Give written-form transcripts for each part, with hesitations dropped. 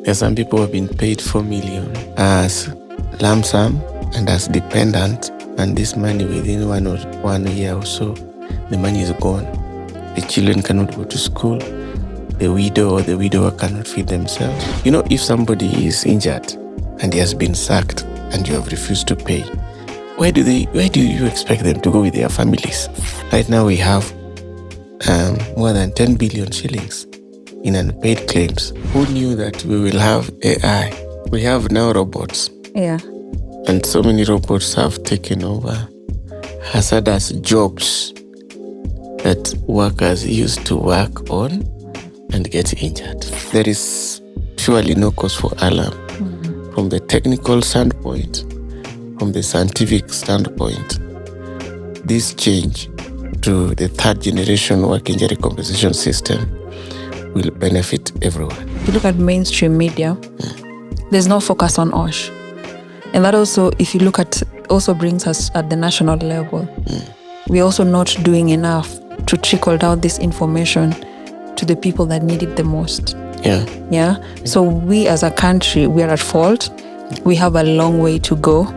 There are some people who have been paid 4 million as lump sum and as dependent, and this money within 1 year or so, the money is gone. The children cannot go to school. The widow or the widower cannot feed themselves. If somebody is injured and he has been sacked and you have refused to pay, where do you expect them to go with their families? Right now we have more than 10 billion shillings in unpaid claims. Who knew that we will have AI? We have now robots. Yeah. And so many robots have taken over hazardous jobs that workers used to work on and get injured. There is surely no cause for alarm. From the technical standpoint, from the scientific standpoint, this change to the third generation work injury compensation system will benefit everyone. If you look at mainstream media, there's no focus on OSH. And that also, if you look at, also brings us at the national level. We're also not doing enough to trickle down this information to the people that need it the most. Yeah. So we as a country, we are at fault. We have a long way to go.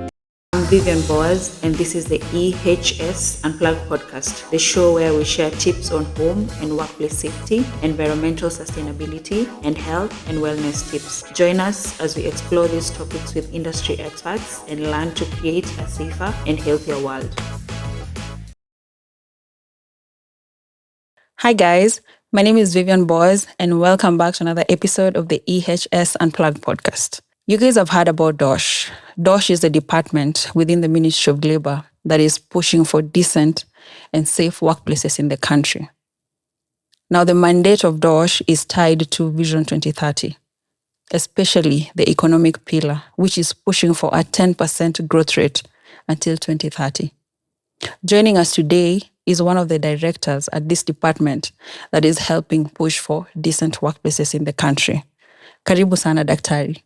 I'm Vivian Boaz, and this is the EHS Unplugged podcast, the show where we share tips on home and workplace safety, environmental sustainability, and health and wellness tips. Join us as we explore these topics with industry experts and learn to create a safer and healthier world. Hi guys, my name is Vivian Boaz, and welcome back to another episode of the EHS Unplugged podcast. You guys have heard about DOSH. DOSH is the department within the Ministry of Labour that is pushing for decent and safe workplaces in the country. Now, the mandate of DOSH is tied to Vision 2030, especially the economic pillar, which is pushing for a 10% growth rate until 2030. Joining us today is one of the directors at this department that is helping push for decent workplaces in the country. Karibu sana, Daktari.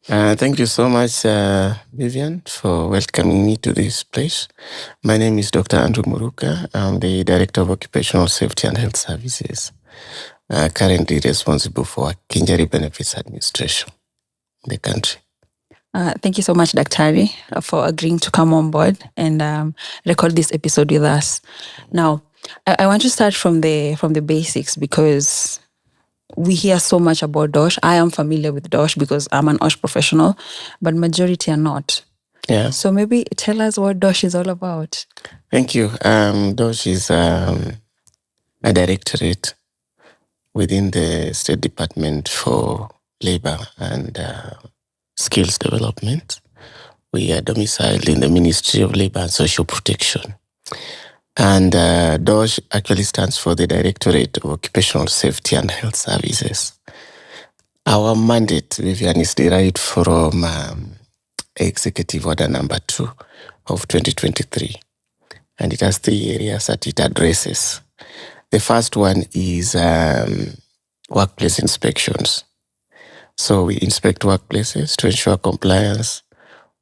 Thank you so much, Vivian, for welcoming me to this place. My name is Dr. Andrew Muruka. I'm the Director of Occupational Safety and Health Services, currently responsible for Injury Benefits Administration in the country. Thank you so much, Daktari, for agreeing to come on board and record this episode with us. Now, I want to start from the basics because we hear so much about DOSH. I am familiar with DOSH because I'm an OSH professional, but majority are not. Yeah. So maybe tell us what DOSH is all about. Thank you. DOSH is a directorate within the State Department for Labor and Skills Development. We are domiciled in the Ministry of Labor and Social Protection. And DOSH actually stands for the Directorate of Occupational Safety and Health Services. Our mandate, Vivian, is derived from Executive Order number 2 of 2023. And it has 3 areas that it addresses. The first one is workplace inspections. So we inspect workplaces to ensure compliance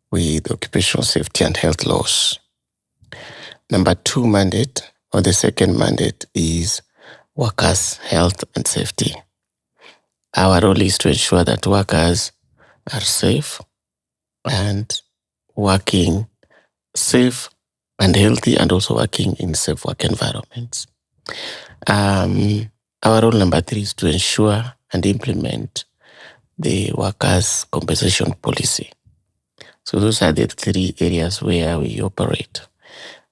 with occupational safety and health laws. Number 2 mandate, or the second mandate, is workers' health and safety. Our role is to ensure that workers are safe and working safe and healthy, and also working in safe work environments. Our role number 3 is to ensure and implement the workers' compensation policy. So those are the 3 areas where we operate.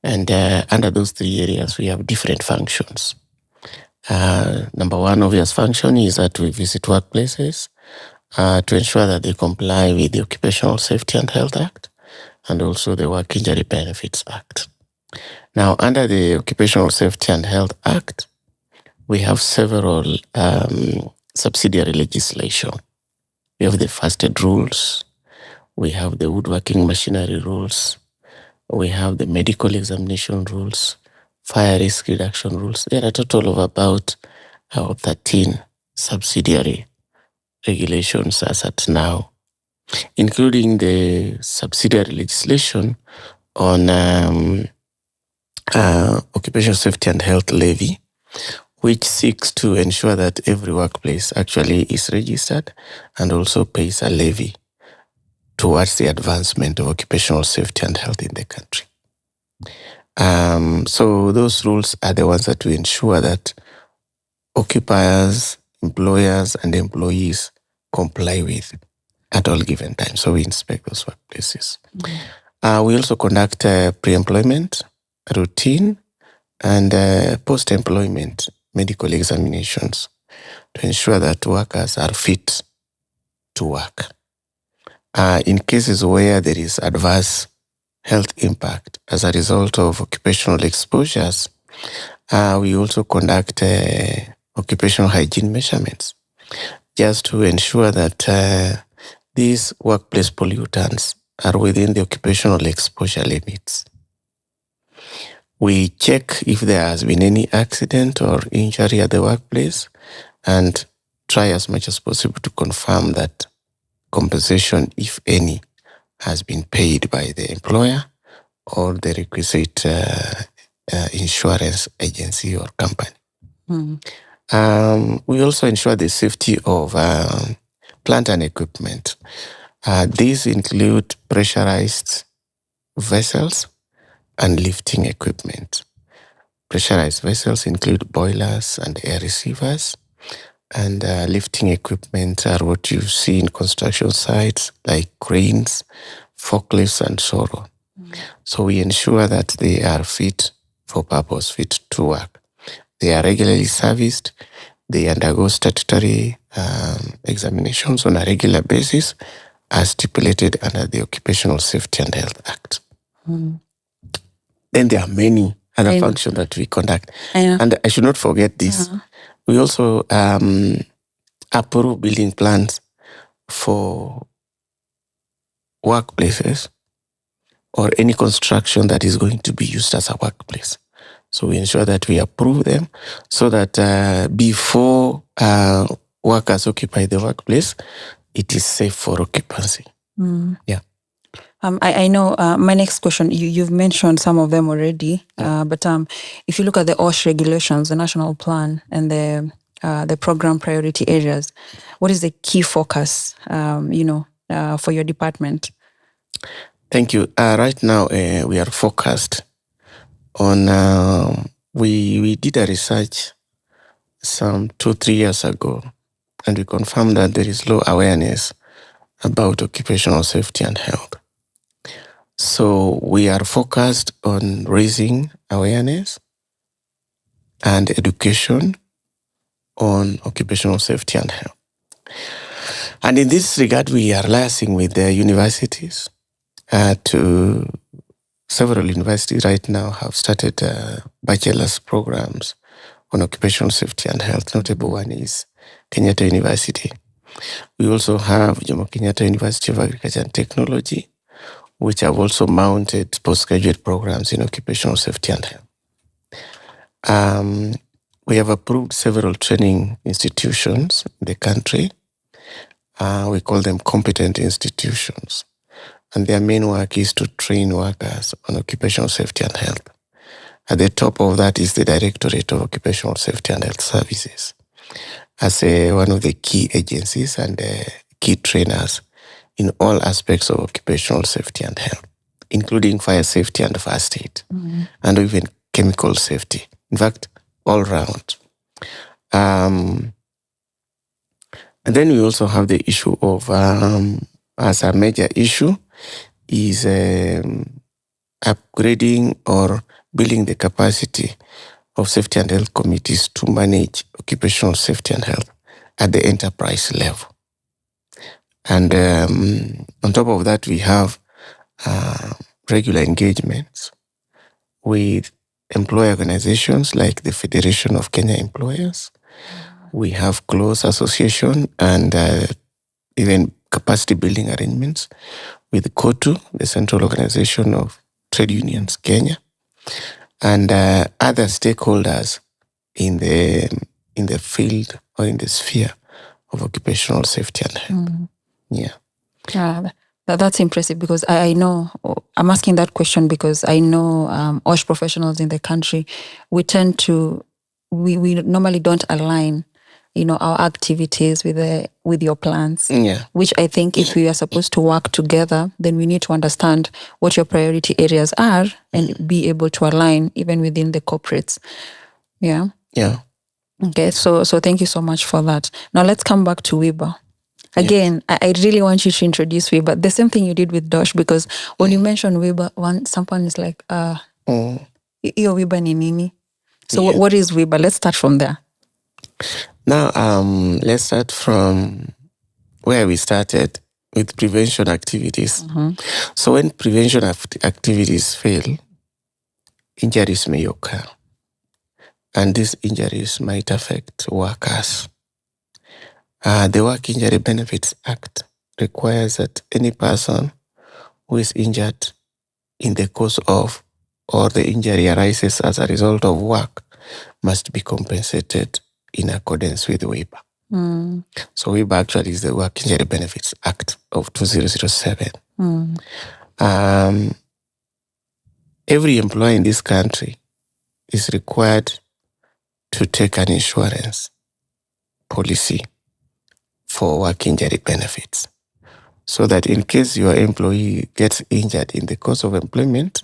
And under those 3 areas, we have different functions. Number 1 obvious function is that we visit workplaces to ensure that they comply with the Occupational Safety and Health Act and also the Work Injury Benefits Act. Now, under the Occupational Safety and Health Act, we have several subsidiary legislation. We have the first aid rules, we have the woodworking machinery rules, we have the medical examination rules, fire risk reduction rules. There are a total of about 13 subsidiary regulations as at now, including the subsidiary legislation on occupational safety and health levy, which seeks to ensure that every workplace actually is registered and also pays a levy towards the advancement of occupational safety and health in the country. So those rules are the ones that will ensure that occupiers, employers, and employees comply with at all given times. So we inspect those workplaces. We also conduct pre-employment, routine, and post-employment medical examinations to ensure that workers are fit to work. In cases where there is adverse health impact as a result of occupational exposures, we also conduct occupational hygiene measurements just to ensure that these workplace pollutants are within the occupational exposure limits. We check if there has been any accident or injury at the workplace and try as much as possible to confirm that compensation, if any, has been paid by the employer or the requisite insurance agency or company. We also ensure the safety of plant and equipment. These include pressurized vessels and lifting equipment. Pressurized vessels include boilers and air receivers, and lifting equipment are what you see in construction sites like cranes, forklifts, and so on. So we ensure that they are fit for purpose, fit to work. They are regularly serviced. They undergo statutory examinations on a regular basis as stipulated under the Occupational Safety and Health Act. Then there are many other functions that we conduct. And I should not forget this. We also approve building plans for workplaces or any construction that is going to be used as a workplace. So we ensure that we approve them so that before workers occupy the workplace, it is safe for occupancy. Yeah. I know my next question, you've mentioned some of them already, but if you look at the OSH regulations, the national plan, and the program priority areas, what is the key focus, for your department? Thank you. Right now, we are focused on, we did a research some 2-3 years ago, and we confirmed that there is low awareness about occupational safety and health. So we are focused on raising awareness and education on occupational safety and health. And in this regard, we are liaising with the universities. Several universities right now have started bachelor's programs on occupational safety and health. Notable one is Kenyatta University. We also have Jomo Kenyatta University of Agriculture and Technology, which have also mounted postgraduate programs in occupational safety and health. We have approved several training institutions in the country. We call them competent institutions. And their main work is to train workers on occupational safety and health. At the top of that is the Directorate of Occupational Safety and Health Services as one of the key agencies and key trainers in all aspects of occupational safety and health, including fire safety and first aid, and even chemical safety. In fact, all round. And then we also have the issue of, as a major issue, is upgrading or building the capacity of safety and health committees to manage occupational safety and health at the enterprise level. And on top of that, we have regular engagements with employer organizations like the Federation of Kenya Employers. We have close association and even capacity building arrangements with COTU, the Central Organization of Trade Unions Kenya, and other stakeholders in the field or in the sphere of occupational safety and health. Yeah. That's impressive because I know, I'm asking that question because I know OSH professionals in the country, we tend to we normally don't align, our activities with your plans. Yeah. Which I think if we are supposed to work together, then we need to understand what your priority areas are and be able to align even within the corporates. Yeah. Yeah. Okay. So thank you so much for that. Now let's come back to WIBA. Again, yes. I really want you to introduce WIBA. The same thing you did with Dosh, because when you mention WIBA, someone is like, iyo WIBA ni nini? So what is WIBA? Let's start from there. Now, let's start from where we started with prevention activities. Mm-hmm. So when prevention activities fail, injuries may occur. And these injuries might affect workers. The Work Injury Benefits Act requires that any person who is injured in the course of or the injury arises as a result of work must be compensated in accordance with WIBA. Mm. So WIBA actually is the Work Injury Benefits Act of 2007. Mm. Every employer in this country is required to take an insurance policy for work injury benefits, so that in case your employee gets injured in the course of employment,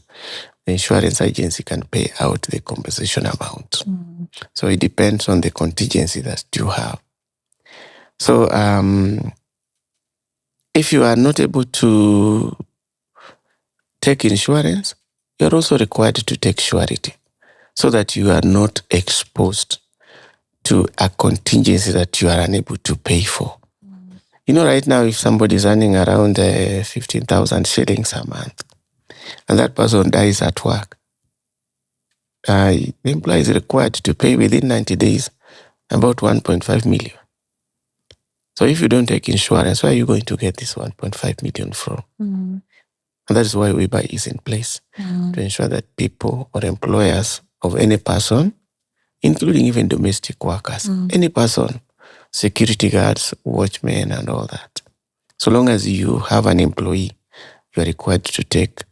the insurance agency can pay out the compensation amount. Mm. So it depends on the contingency that you have. So if you are not able to take insurance, you're also required to take surety, so that you are not exposed to a contingency that you are unable to pay for. Right now, if somebody is earning around 15,000 shillings a month, and that person dies at work, the employer is required to pay within 90 days about 1.5 million. So if you don't take insurance, where are you going to get this 1.5 million from? Mm. And that is why WIBA is in place, to ensure that people or employers of any person, including even domestic workers, any person, security guards, watchmen, and all that, so long as you have an employee, you are required to take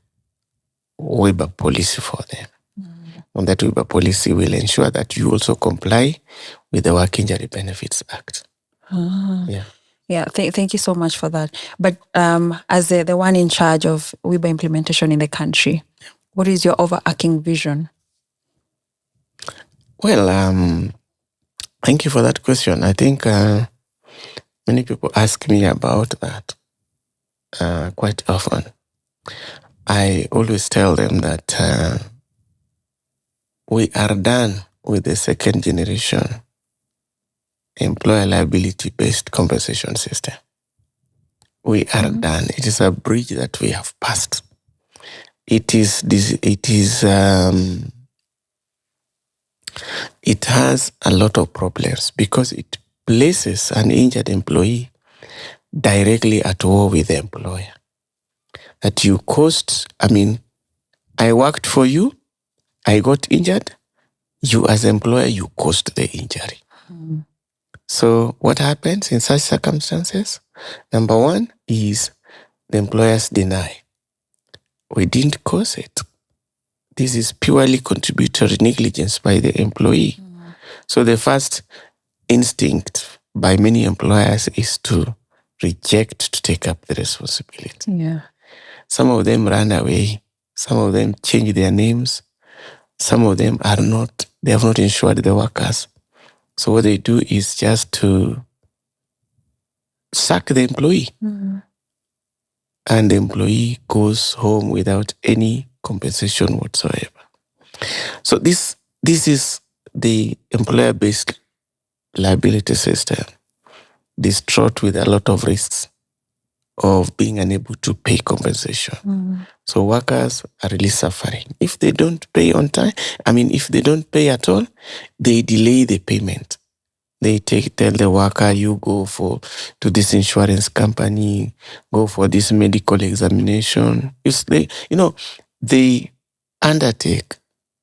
WIBA policy for them. And that WIBA policy will ensure that you also comply with the Work Injury Benefits Act. Yeah. Yeah, thank you so much for that. But as the one in charge of WIBA implementation in the country, what is your overarching vision? Well, thank you for that question. I think many people ask me about that quite often. I always tell them that we are done with the second generation employer liability-based compensation system. We are done. It is a bridge that we have passed. It has a lot of problems because it places an injured employee directly at war with the employer. That you I worked for you, I got injured, you as employer, you caused the injury. So what happens in such circumstances? Number one is the employers deny. We didn't cause it. This is purely contributory negligence by the employee. So the first instinct by many employers is to reject to take up the responsibility. Yeah. Some of them run away. Some of them change their names. Some of them they have not insured the workers. So what they do is just to sack the employee. And the employee goes home without any compensation whatsoever. So this is the employer-based liability system, distraught with a lot of risks of being unable to pay compensation. So workers are really suffering. If they don't pay on time, if they don't pay at all, they delay the payment. They tell the worker, you go to this insurance company, go for this medical examination. They undertake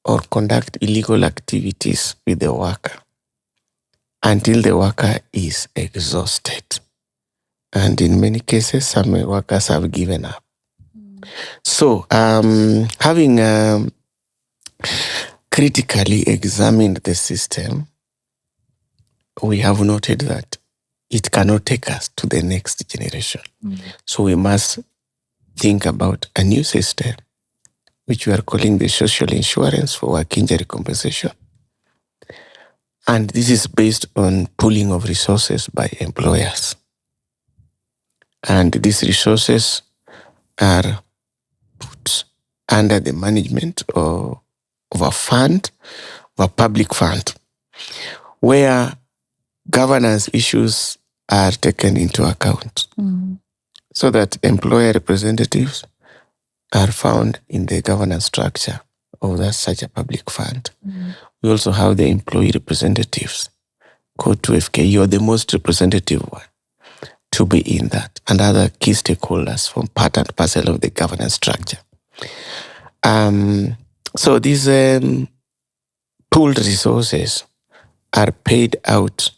or conduct illegal activities with the worker until the worker is exhausted. And in many cases, some workers have given up. critically examined the system, we have noted that it cannot take us to the next generation. So we must think about a new system, which we are calling the social insurance for work injury compensation. And this is based on pooling of resources by employers. And these resources are put under the management of a fund, of a public fund, where governance issues are taken into account, so that employer representatives are found in the governance structure of such a public fund. We also have the employee representatives, code to FKE, or the most representative one, to be in that, and other key stakeholders from part and parcel of the governance structure. So these pooled resources are paid out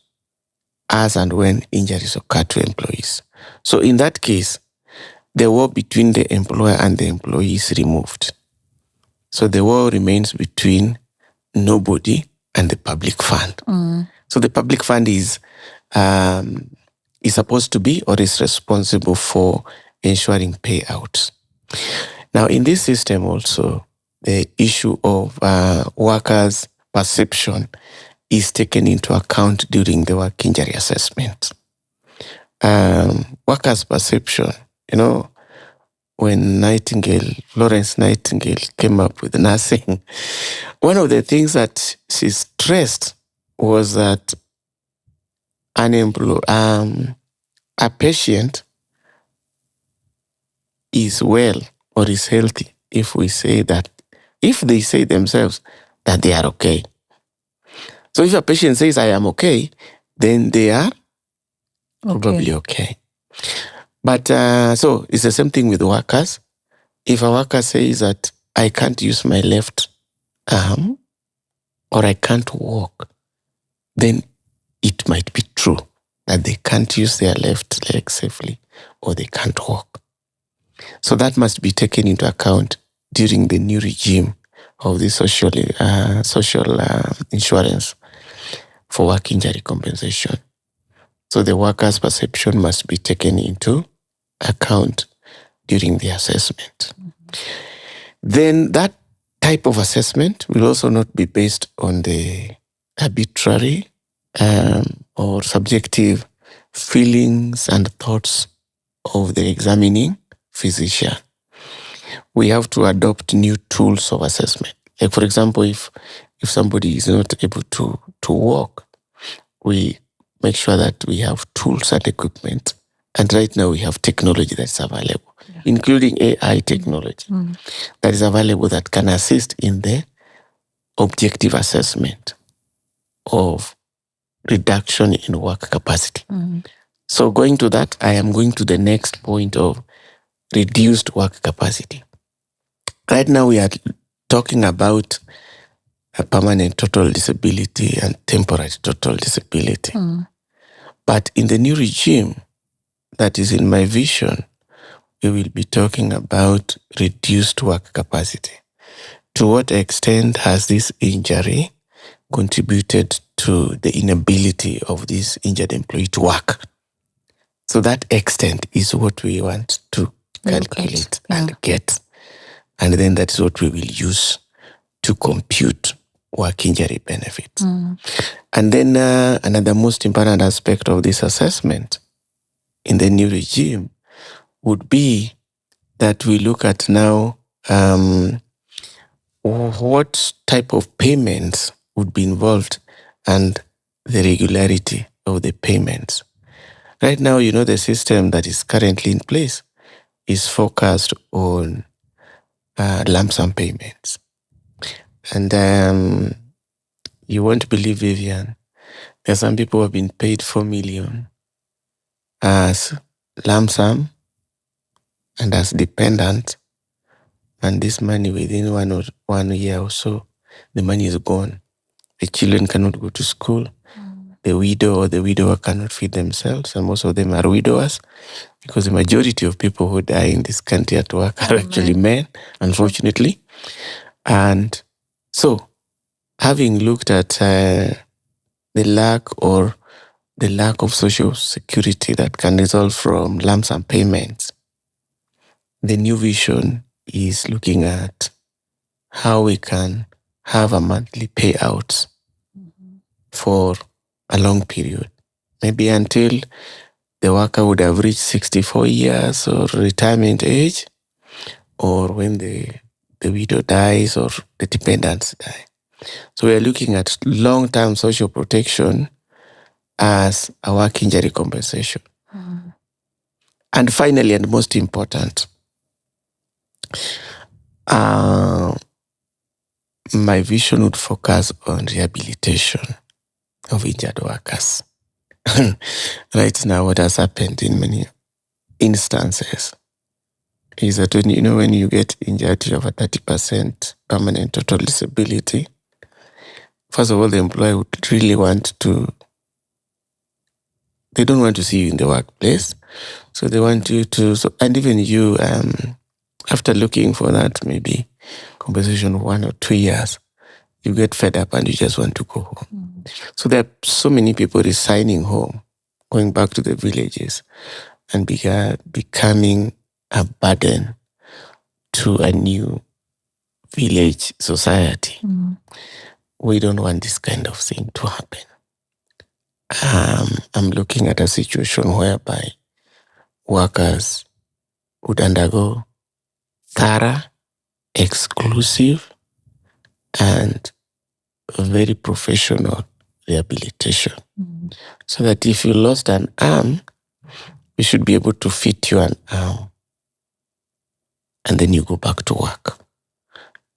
as and when injuries occur to employees. So in that case, the war between the employer and the employee is removed. So the war remains between nobody and the public fund. So the public fund is supposed to be, or is responsible for, ensuring payouts. Now, in this system also, the issue of workers' perception is taken into account during the work injury assessment. Workers' perception, when Florence Nightingale came up with nursing, one of the things that she stressed was that a patient is well or is healthy if they say themselves that they are okay. So if a patient says, I am okay, then they are probably okay. But so it's the same thing with workers. If a worker says that I can't use my left arm or I can't walk, then it might be true that they can't use their left leg safely or they can't walk. So that must be taken into account during the new regime of the social insurance for work injury compensation. So the worker's perception must be taken into account during the assessment. Then that type of assessment will also not be based on the arbitrary or subjective feelings and thoughts of the examining physician. We have to adopt new tools of assessment. Like, for example, if somebody is not able to walk, we make sure that we have tools and equipment. And right now we have technology that's available, including AI technology that is available that can assist in the objective assessment of reduction in work capacity. So going to that, I am going to the next point of reduced work capacity. Right now we are talking about a permanent total disability and temporary total disability. But in the new regime, that is in my vision, we will be talking about reduced work capacity. To what extent has this injury contributed to the inability of this injured employee to work? So that extent is what we want to calculate and get. And then that is what we will use to compute work injury benefits. And then another most important aspect of this assessment in the new regime would be that we look at now what type of payments would be involved and the regularity of the payments. Right now, the system that is currently in place is focused on lump sum payments. And you won't believe, Vivian, there are some people who have been paid 4 million as lump sum and as dependent, and this money within 1 year or so, the money is gone. The children cannot go to school. The widow or the widower cannot feed themselves, and most of them are widowers because the majority of people who die in this country at work are actually men, unfortunately. And so having looked at the lack of social security that can result from lump sum payments, the new vision is looking at how we can have a monthly payout for a long period, maybe until the worker would have reached 64 years or retirement age, or when the widow dies or the dependents die. So we are looking at long-term social protection as a work injury compensation. And finally, and most important, my vision would focus on rehabilitation of injured workers. Right now, what has happened in many instances is that when you get injured, you have a 30% permanent total disability. First of all, the employer would really they don't want to see you in the workplace. So they want you to, and even you, after looking for that, maybe compensation 1 or 2 years, you get fed up and you just want to go home. So there are so many people resigning home, going back to the villages, and becoming a burden to a new village society. We don't want this kind of thing to happen. I'm looking at a situation whereby workers would undergo thorough, exclusive, and very professional rehabilitation. So that if you lost an arm, we should be able to fit you an arm, and then you go back to work.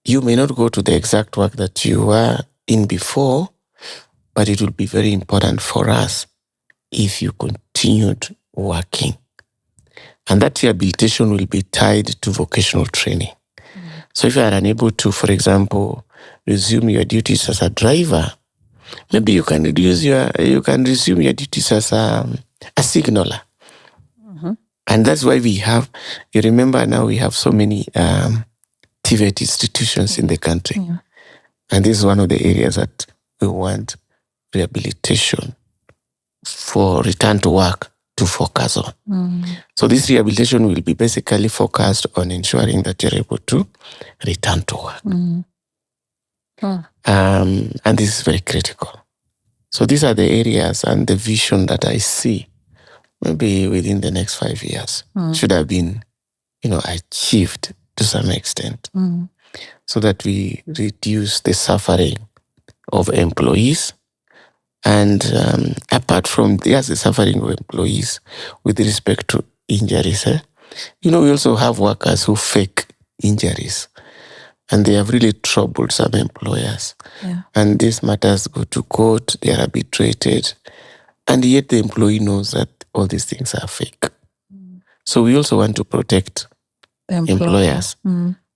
You may not go to the exact work that you were in before, but it will be very important for us if you continued working. And that rehabilitation will be tied to vocational training. So if you are unable to, for example, resume your duties as a driver, maybe you can resume your duties as a signaler. And that's why you remember now we have so many TVET institutions in the country. And this is one of the areas that we want rehabilitation for return to work to focus on. So this rehabilitation will be basically focused on ensuring that you're able to return to work. And this is very critical. So these are the areas and the vision that I see maybe within the next 5 years should have been, achieved to some extent, so that we reduce the suffering of employees. And apart from the suffering of employees with respect to injuries, we also have workers who fake injuries, and they have really troubled some employers. And these matters go to court, they are arbitrated, and yet the employee knows that all these things are fake. So we also want to protect employers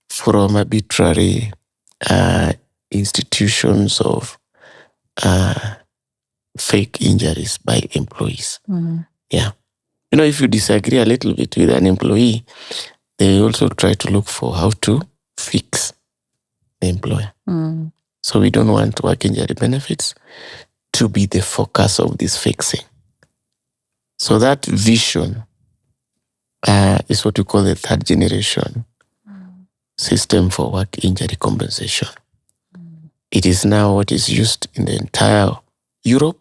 from arbitrary institutions of fake injuries by employees. Yeah. If you disagree a little bit with an employee, they also try to look for how to fix the employer. So we don't want work injury benefits to be the focus of this fixing. So that vision is what we call the third generation system for work injury compensation. It is now what is used in the entire Europe.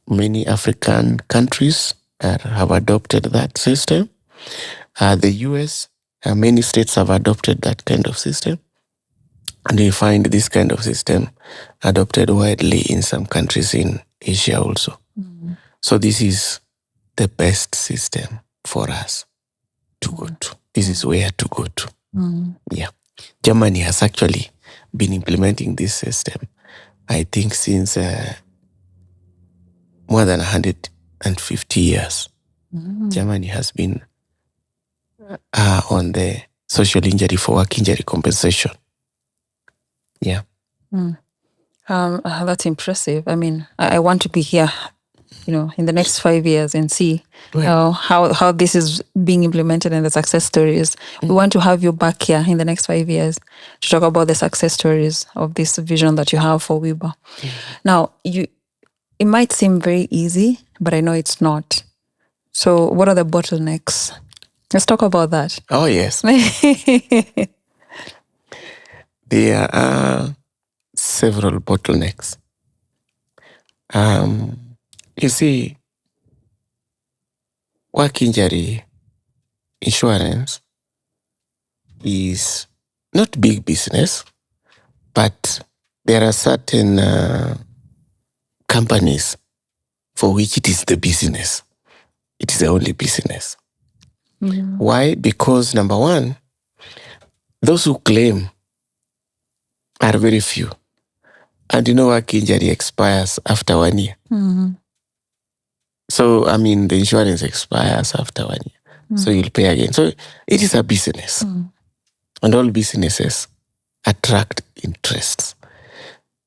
Many African countries have adopted that system. The US, many states have adopted that kind of system. And we find this kind of system adopted widely in some countries in Asia also. So this is the best system for us to go to. This is where to go to. Yeah. Germany has actually been implementing this system, I think, since more than 150 years. Germany has been on the social injury for work injury compensation. Yeah. That's impressive. I mean, I want to be here in the next 5 years and see Right. how this is being implemented and the success stories. We want to have you back here in the next 5 years to talk about the success stories of this vision that you have for WIBA. Now, it might seem very easy, but I know it's not. So what are the bottlenecks? Let's talk about that. Oh, yes. There are several bottlenecks. You see, work injury insurance is not big business, but there are certain companies for which it is the business. It is the only business. Why? Because number one, those who claim are very few. And work injury expires after 1 year. So, the insurance expires after 1 year. So you'll pay again. So it is a business. And all businesses attract interests.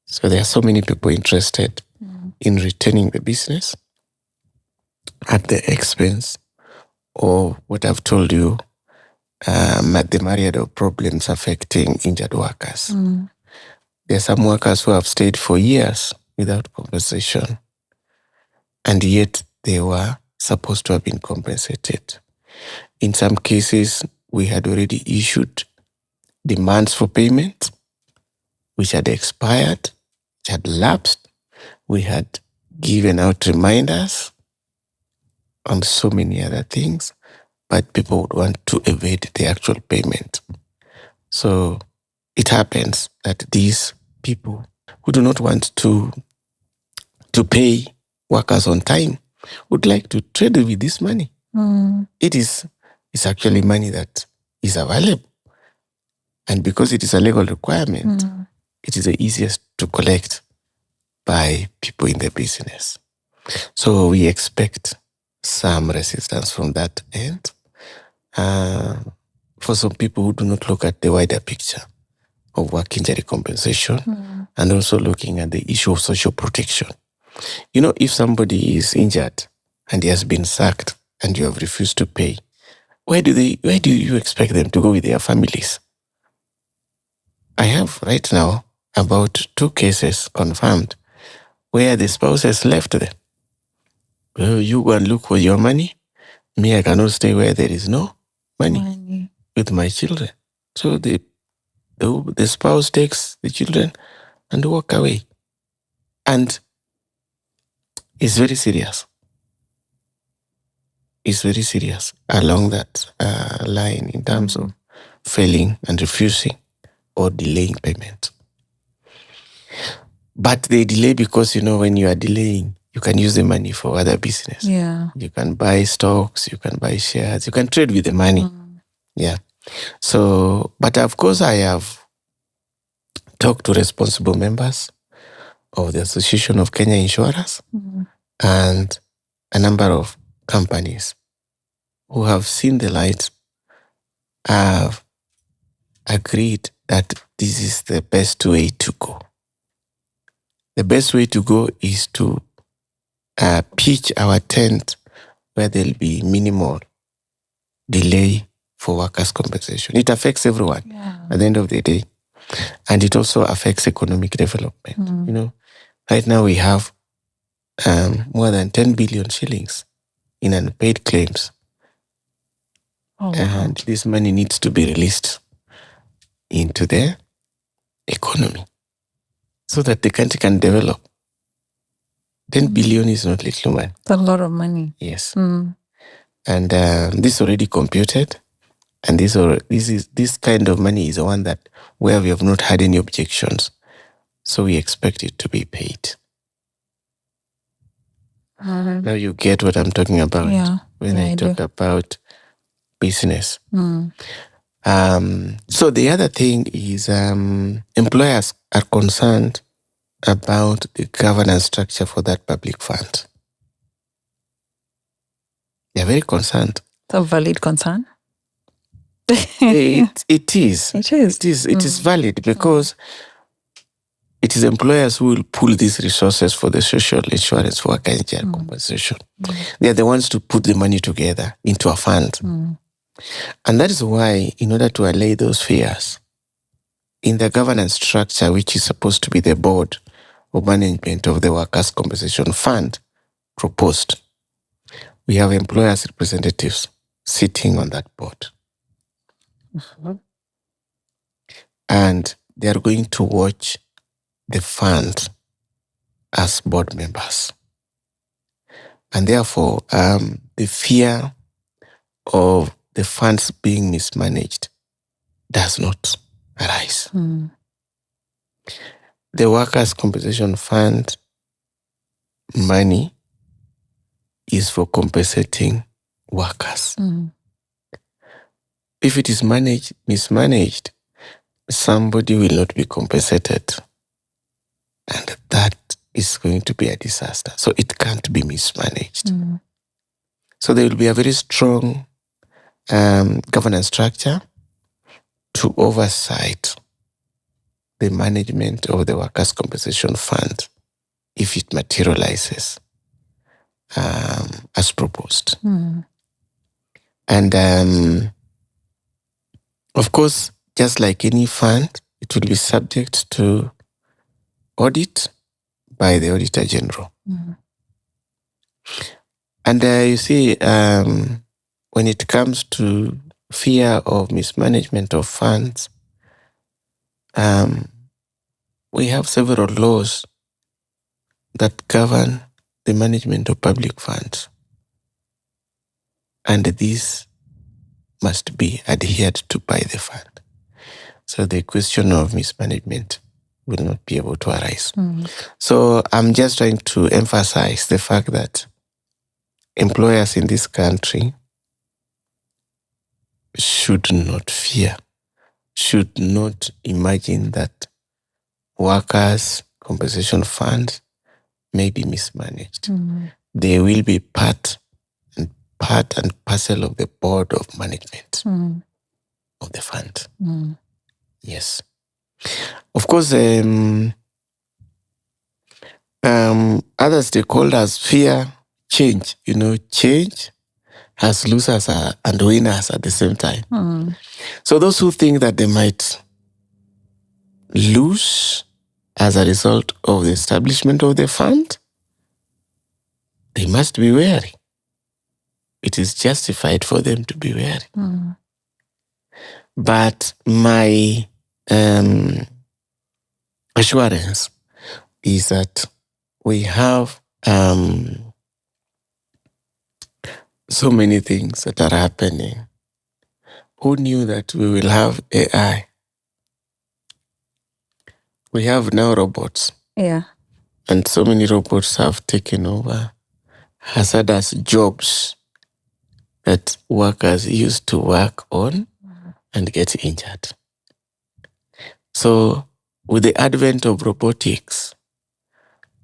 So there are so many people interested in retaining the business at the expense of what I've told you, the myriad of problems affecting injured workers. There are some workers who have stayed for years without compensation, and yet they were supposed to have been compensated. In some cases, we had already issued demands for payment, which had expired, which had lapsed. We had given out reminders on so many other things, but people would want to evade the actual payment. So it happens that these people who do not want to pay workers on time would like to trade with this money. It's actually money that is available. And because it is a legal requirement, it is the easiest to collect by people in the business. So we expect some resistance from that end. For some people who do not look at the wider picture of work injury compensation and also looking at the issue of social protection. If somebody is injured and he has been sacked and you have refused to pay, where do you expect them to go with their families? I have right now about 2 cases confirmed where the spouses left them. Well, you go and look for your money. Me, I cannot stay where there is no money with my children. So the spouse takes the children and walk away. And it's very serious. It's very serious along that line in terms of failing and refusing or delaying payment. But they delay because, when you are delaying, you can use the money for other business. Yeah. You can buy stocks, you can buy shares, you can trade with the money. Yeah. So, but of course, I have talked to responsible members of the Association of Kenya Insurers and a number of companies who have seen the light have agreed that this is the best way to go. The best way to go is to pitch our tent where there'll be minimal delay for workers' compensation. It affects everyone at the end of the day. And it also affects economic development. Right now we have more than 10 billion shillings in unpaid claims. And this money needs to be released into the economy so that the country can develop. 10 billion is not little money. It's a lot of money. Yes. And this already computed. And this kind of money is the one that where we have not had any objections. So we expect it to be paid. Now you get what I'm talking about when I talk about business. So the other thing is employers are concerned about the governance structure for that public fund. They're very concerned. It's a valid concern. It is. It is. It is valid because it is employers who will pool these resources for the social insurance worker injury compensation. They are the ones to put the money together into a fund. And that is why, in order to allay those fears, in the governance structure, which is supposed to be the board of management of the Workers' Compensation Fund proposed, we have employers' representatives sitting on that board. And they are going to watch the fund as board members. And therefore, the fear of the funds being mismanaged does not arise. The Workers' Compensation Fund money is for compensating workers. If it is mismanaged, somebody will not be compensated. And that is going to be a disaster. So it can't be mismanaged. So there will be a very strong governance structure to oversight the management of the Workers' Compensation Fund if it materializes as proposed. And of course, just like any fund, it will be subject to audit by the Auditor General. And you see, when it comes to fear of mismanagement of funds, we have several laws that govern the management of public funds. And these must be adhered to by the fund. So the question of mismanagement will not be able to arise. So I'm just trying to emphasize the fact that employers in this country should not fear, should not imagine that workers' compensation funds may be mismanaged. They will be part and parcel of the board of management of the fund. Yes. Of course, other stakeholders fear change. Change has losers and winners at the same time. So those who think that they might lose as a result of the establishment of the fund, they must be wary. It is justified for them to be wary. But my assurance is that we have so many things that are happening. Who knew that we will have AI? We have now robots. Yeah. And so many robots have taken over hazardous jobs that workers used to work on and get injured. So with the advent of robotics,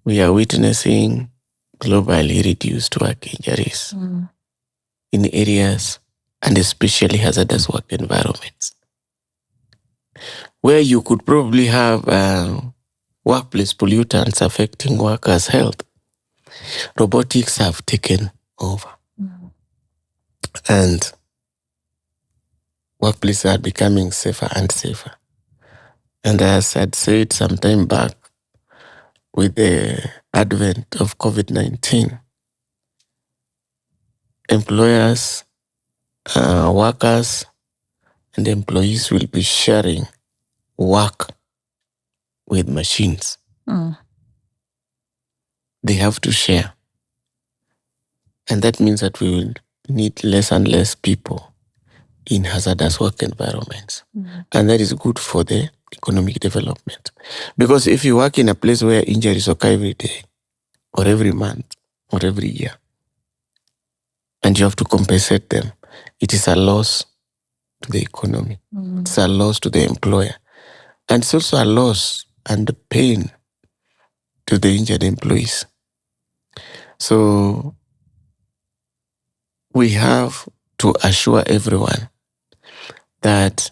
we are witnessing globally reduced work injuries in areas and especially hazardous work environments, where you could probably have workplace pollutants affecting workers' health. Robotics have taken over. And workplaces are becoming safer and safer. And as I'd said some time back, with the advent of COVID-19, employers, workers, and employees will be sharing work with machines. They have to share. And that means that we will need less and less people in hazardous work environments. And that is good for the economic development. Because if you work in a place where injuries occur every day, or every month, or every year, and you have to compensate them, it is a loss to the economy. It's a loss to the employer. And it's also a loss and pain to the injured employees. So we have to assure everyone that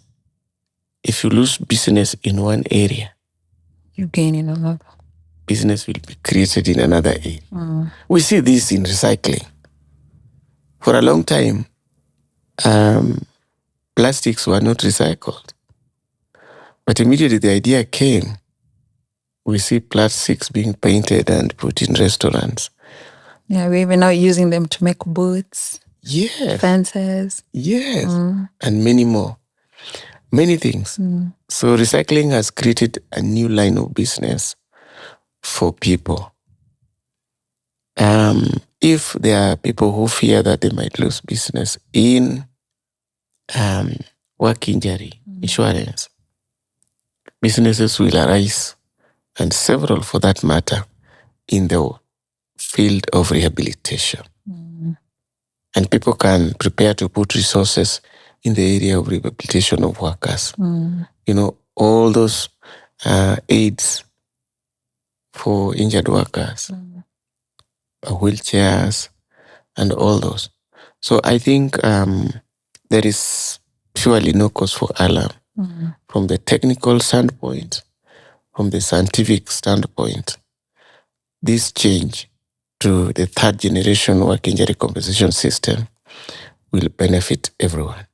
if you lose business in one area, You gain in another. Business will be created in another area. We see this in recycling. For a long time, plastics were not recycled. But immediately the idea came, we see plastics being painted and put in restaurants. Yeah, we're even now using them to make boots, Yes. fences. Yes. And many more. Many things. So recycling has created a new line of business for people. If there are people who fear that they might lose business in work injury insurance, businesses will arise, and several for that matter, in the field of rehabilitation. And people can prepare to put resources in the area of rehabilitation of workers. All those aids for injured workers, wheelchairs, and all those. So I think there is surely no cause for alarm from the technical standpoint, from the scientific standpoint. This change to the third generation work injury compensation system will benefit everyone.